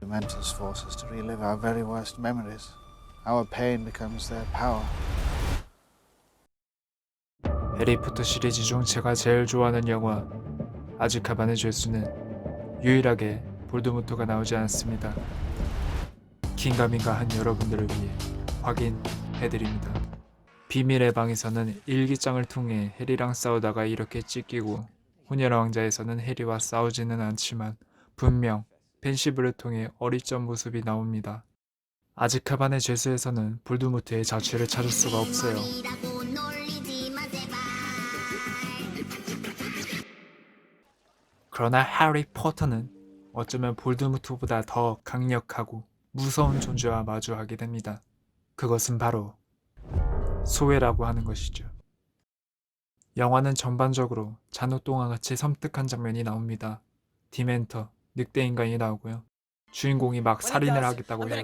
Dementors force us to relive our very worst memories. Our pain becomes their power. 해리포터 시리즈 중 제가 제일 좋아하는 영화 아즈카반의 죄수는 유일하게 볼드모트가 나오지 않습니다. 긴가민가 한 여러분들을 위해 확인해드립니다. 비밀의 방에서는 일기장을 통해 해리랑 싸우다가 이렇게 찢기고 혼혈 왕자에서는 해리와 싸우지는 않지만 분명 펜시브를 통해 어리적 모습이 나옵니다. 아즈카반의 죄수에서는 볼드모트의 자취를 찾을 수가 없어요. 그러나 해리포터는 어쩌면 볼드모트보다 더 강력하고 무서운 존재와 마주하게 됩니다. 그것은 바로 소외라고 하는 것이죠. 영화는 전반적으로 잔혹동화같이 섬뜩한 장면이 나옵니다. 디멘터, 늑대인간이 나오고요. 주인공이 막 살인을 하겠다고 해요.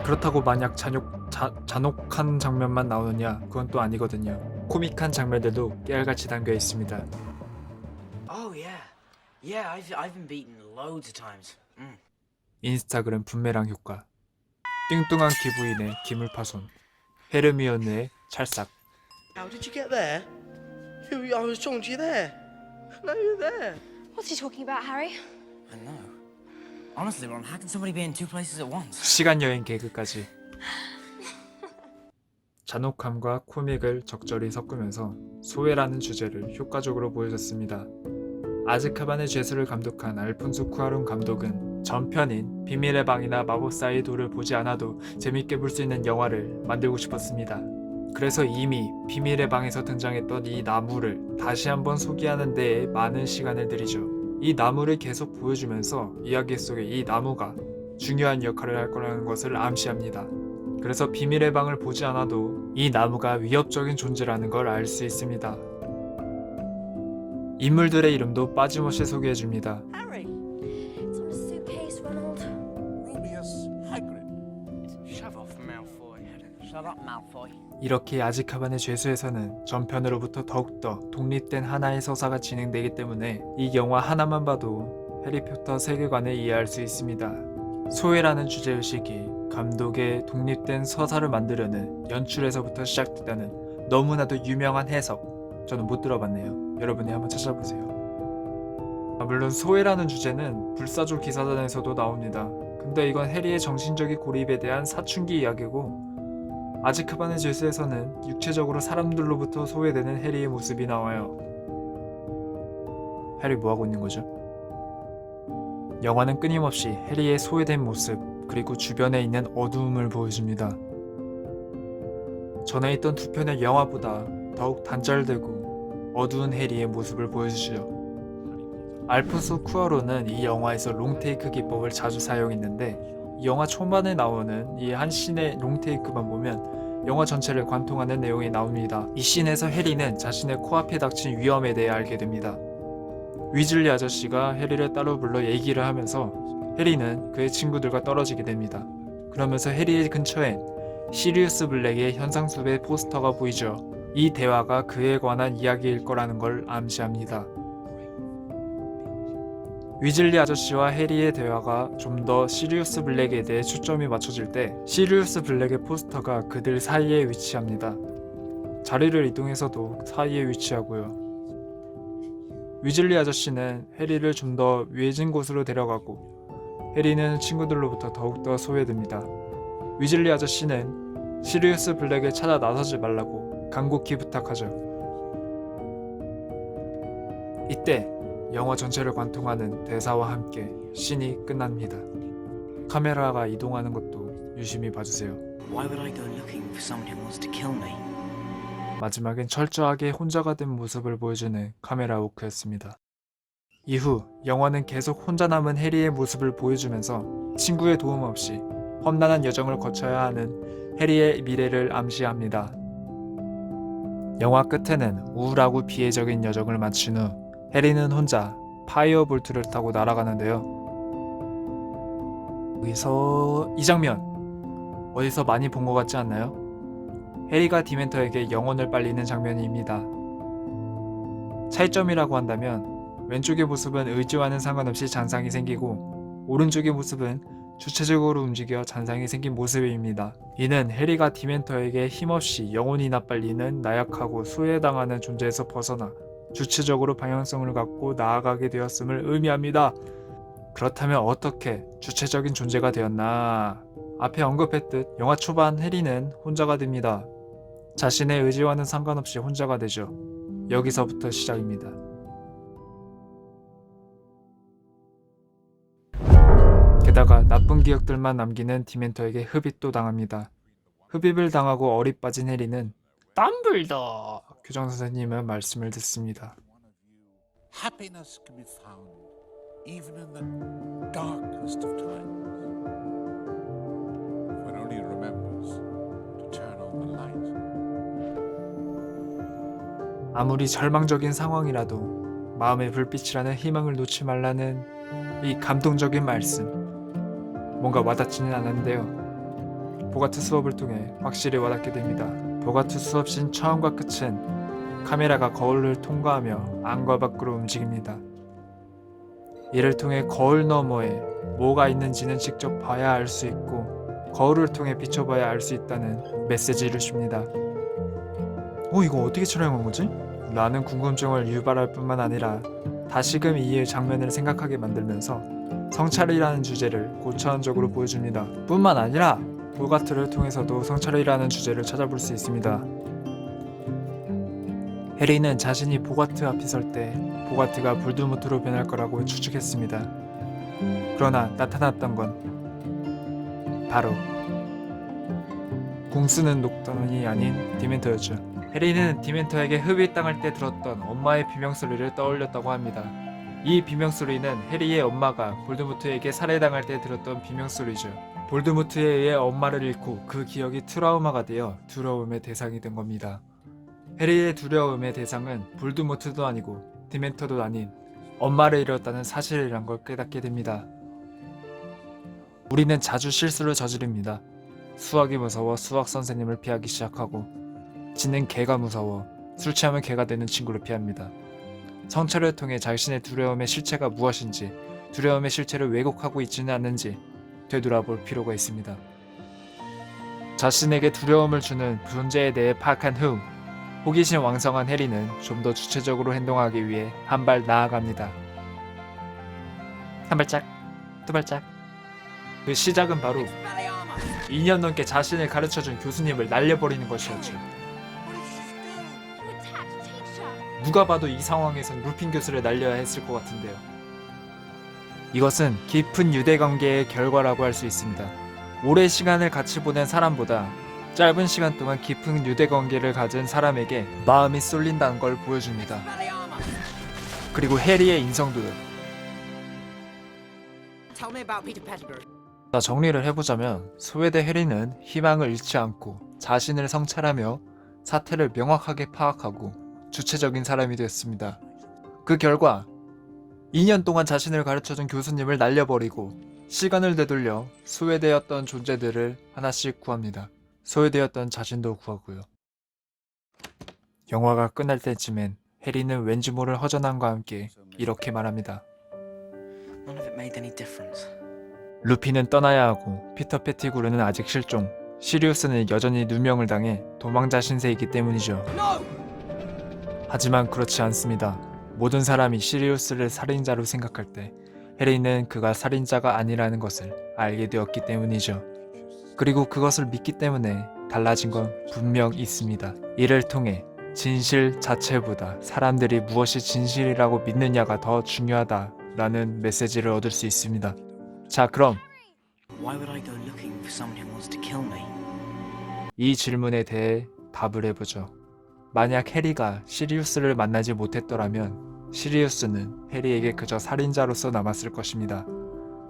그렇다고 만약 잔혹한 장면만 나오느냐? 그건 또 아니거든요. 코믹한 장면들도 깨알같이 담겨 있습니다. Oh yeah, yeah. I've been beaten loads of times. 인스타그램 분매랑 효과, 뚱뚱한 기부인의 기물파손, 헤르미온느의 찰싹. How did you get there? I was talking to you there. No, you're there. What's he talking about, Harry? I know. Honestly, Ron, how can somebody be in two places at once? 시간여행 개그까지. 잔혹함과 코믹을 적절히 섞으면서 소외라는 주제를 효과적으로 보여줬습니다. 아즈카반의 죄수를 감독한 알폰소 쿠아론 감독은 전편인 비밀의 방이나 마법사의 돌을 보지 않아도 재밌게 볼 수 있는 영화를 만들고 싶었습니다. 그래서 이미 비밀의 방에서 등장했던 이 나무를 다시 한번 소개하는 데에 많은 시간을 들이죠. 이 나무를 계속 보여주면서 이야기 속에 이 나무가 중요한 역할을 할 거라는 것을 암시합니다. 그래서 비밀의 방을 보지 않아도 이 나무가 위협적인 존재라는 걸 알 수 있습니다. 인물들의 이름도 빠짐없이 소개해줍니다. Harry. It's on a suitcase, Ronald. Rubius Hagrid. Shut off, Malfoy. Shut up, Malfoy. 이렇게 아즈카반의 죄수에서는 전편으로부터 더욱더 독립된 하나의 서사가 진행되기 때문에 이 영화 하나만 봐도 해리포터 세계관을 이해할 수 있습니다. 소외라는 주제의식이 감독의 독립된 서사를 만들려는 연출에서부터 시작됐다는 너무나도 유명한 해석, 저는 못 들어봤네요. 여러분이 한번 찾아보세요. 물론 소외라는 주제는 불사조 기사단에서도 나옵니다. 근데 이건 해리의 정신적인 고립에 대한 사춘기 이야기고, 아즈카반의 죄수에서는 육체적으로 사람들로부터 소외되는 해리의 모습이 나와요. 해리 뭐하고 있는 거죠? 영화는 끊임없이 해리의 소외된 모습, 그리고 주변에 있는 어두움을 보여줍니다. 전에 있던 두 편의 영화보다 더욱 단절되고 어두운 해리의 모습을 보여주죠. 알폰소 쿠아론은 이 영화에서 롱테이크 기법을 자주 사용했는데, 이 영화 초반에 나오는 이 한 씬의 롱테이크만 보면 영화 전체를 관통하는 내용이 나옵니다. 이 씬에서 해리는 자신의 코앞에 닥친 위험에 대해 알게 됩니다. 위즐리 아저씨가 해리를 따로 불러 얘기를 하면서 해리는 그의 친구들과 떨어지게 됩니다. 그러면서 해리의 근처엔 시리우스 블랙의 현상수배 포스터가 보이죠. 이 대화가 그에 관한 이야기일 거라는 걸 암시합니다. 위즐리 아저씨와 해리의 대화가 좀 더 시리우스 블랙에 대해 초점이 맞춰질 때 시리우스 블랙의 포스터가 그들 사이에 위치합니다. 자리를 이동해서도 사이에 위치하고요. 위즐리 아저씨는 해리를 좀 더 외진 곳으로 데려가고, 해리는 친구들로부터 더욱더 소외됩니다. 위즐리 아저씨는 시리우스 블랙을 찾아 나서지 말라고 간곡히 부탁하죠. 이때 영화 전체를 관통하는 대사와 함께 씬이 끝납니다. 카메라가 이동하는 것도 유심히 봐주세요. Why would I go looking for someone who wants to kill me? 마지막엔 철저하게 혼자가 된 모습을 보여주는 카메라 워크였습니다. 이후 영화는 계속 혼자 남은 해리의 모습을 보여주면서 친구의 도움 없이 험난한 여정을 거쳐야 하는 해리의 미래를 암시합니다. 영화 끝에는 우울하고 비애적인 여정을 마친 후 해리는 혼자 파이어볼트를 타고 날아가는데요. 여기서 이 장면 어디서 많이 본 것 같지 않나요? 해리가 디멘터에게 영혼을 빨리는 장면입니다. 차이점이라고 한다면 왼쪽의 모습은 의지와는 상관없이 잔상이 생기고, 오른쪽의 모습은 주체적으로 움직여 잔상이 생긴 모습입니다. 이는 해리가 디멘터에게 힘없이 영혼이 나빨리는 나약하고 소외당하는 존재에서 벗어나 주체적으로 방향성을 갖고 나아가게 되었음을 의미합니다. 그렇다면 어떻게 주체적인 존재가 되었나? 앞에 언급했듯 영화 초반 해리는 혼자가 됩니다. 자신의 의지와는 상관없이 혼자가 되죠. 여기서부터 시작입니다. 게다가 나쁜 기억들만 남기는 디멘터에게 흡입도 당합니다. 흡입을 당하고 어리 빠진 해리는 덤블더 교장선생님의 말씀을 듣습니다. Happiness can be found even in the darkest of times. If one only remembers to turn on the light. 아무리 절망적인 상황이라도 마음의 불빛이라는 희망을 놓지 말라는 이 감동적인 말씀. 뭔가 와닿지는 않았는데요. 보가트 수업을 통해 확실히 와닿게 됩니다. 보가트 수업신 처음과 끝은 카메라가 거울을 통과하며 안과 밖으로 움직입니다. 이를 통해 거울 너머에 뭐가 있는지는 직접 봐야 알 수 있고 거울을 통해 비춰봐야 알 수 있다는 메시지를 줍니다. 이거 어떻게 촬영한 거지? 라는 궁금증을 유발할 뿐만 아니라 다시금 이 장면을 생각하게 만들면서 성찰이라는 주제를 고차원적으로 보여줍니다. 뿐만 아니라 보가트를 통해서도 성찰이라는 주제를 찾아볼 수 있습니다. 해리는 자신이 보가트 앞에 설 때 보가트가 볼드모트로 변할 거라고 추측했습니다. 그러나 나타났던 건 바로 궁쓰는 녹턴이 아닌 디멘터였죠. 해리는 디멘터에게 흡입당할 때 들었던 엄마의 비명소리를 떠올렸다고 합니다. 이 비명소리는 해리의 엄마가 볼드모트에게 살해당할 때 들었던 비명소리죠. 볼드모트에 의해 엄마를 잃고 그 기억이 트라우마가 되어 두려움의 대상이 된 겁니다. 해리의 두려움의 대상은 볼드모트도 아니고 디멘터도 아닌 엄마를 잃었다는 사실이란 걸 깨닫게 됩니다. 우리는 자주 실수를 저지릅니다. 수학이 무서워 수학 선생님을 피하기 시작하고 짖는 개가 무서워 술 취하면 개가 되는 친구를 피합니다. 성찰을 통해 자신의 두려움의 실체가 무엇인지, 두려움의 실체를 왜곡하고 있지는 않는지 되돌아볼 필요가 있습니다. 자신에게 두려움을 주는 존재에 대해 파악한 후 호기심 왕성한 해리는 좀 더 주체적으로 행동하기 위해 한 발 나아갑니다. 한 발짝, 두 발짝. 그 시작은 바로 2년 넘게 자신을 가르쳐준 교수님을 날려버리는 것이었죠. You attacked teacher. 누가 봐도 이 상황에선 루핀 교수를 날려야 했을 것 같은데요. 이것은 깊은 유대관계의 결과라고 할 수 있습니다. 오랜 시간을 같이 보낸 사람보다 짧은 시간 동안 깊은 유대관계를 가진 사람에게 마음이 쏠린다는 걸 보여줍니다. 그리고 해리의 인성도요. Tell me about Peter Pettigrew. 자, 정리를 해보자면 소외대 해리는 희망을 잃지 않고 자신을 성찰하며 사태를 명확하게 파악하고 주체적인 사람이 되었습니다. 그 결과 2년 동안 자신을 가르쳐준 교수님을 날려버리고 시간을 되돌려 소외되었던 존재들을 하나씩 구합니다. 소외되었던 자신도 구하고요. 영화가 끝날 때쯤엔 해리는 왠지 모를 허전함과 함께 이렇게 말합니다. None of it made any difference. 루피는 떠나야 하고 피터 페티그루는 아직 실종, 시리우스는 여전히 누명을 당해 도망자 신세이기 때문이죠. 하지만 그렇지 않습니다. 모든 사람이 시리우스를 살인자로 생각할 때 해리는 그가 살인자가 아니라는 것을 알게 되었기 때문이죠. 그리고 그것을 믿기 때문에 달라진 건 분명 있습니다. 이를 통해 진실 자체보다 사람들이 무엇이 진실이라고 믿느냐가 더 중요하다라는 메시지를 얻을 수 있습니다. 자, 그럼 Why would I go looking for someone who wants to kill me? 이 질문에 대해 답을 해보죠. 만약 해리가 시리우스를 만나지 못했더라면 시리우스는 해리에게 그저 살인자로서 남았을 것입니다.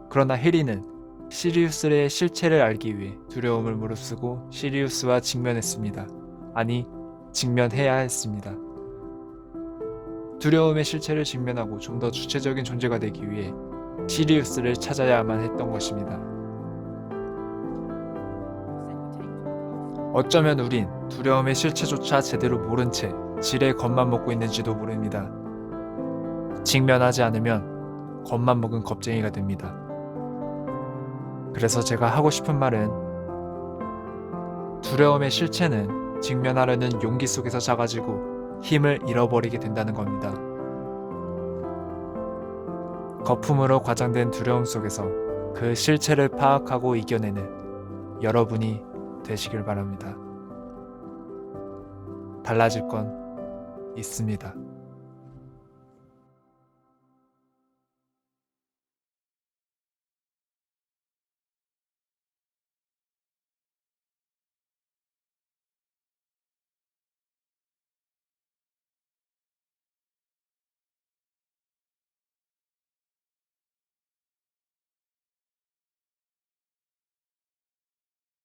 그러나 해리는 시리우스의 실체를 알기 위해 두려움을 무릅쓰고 시리우스와 직면했습니다. 아니, 직면해야 했습니다. 두려움의 실체를 직면하고 좀 더 주체적인 존재가 되기 위해 시리우스를 찾아야만 했던 것입니다. 어쩌면 우린 두려움의 실체조차 제대로 모른 채 지레 겁만 먹고 있는지도 모릅니다. 직면하지 않으면 겁만 먹은 겁쟁이가 됩니다. 그래서 제가 하고 싶은 말은 두려움의 실체는 직면하려는 용기 속에서 작아지고 힘을 잃어버리게 된다는 겁니다. 거품으로 과장된 두려움 속에서 그 실체를 파악하고 이겨내는 여러분이 되시길 바랍니다. 달라질 건 있습니다.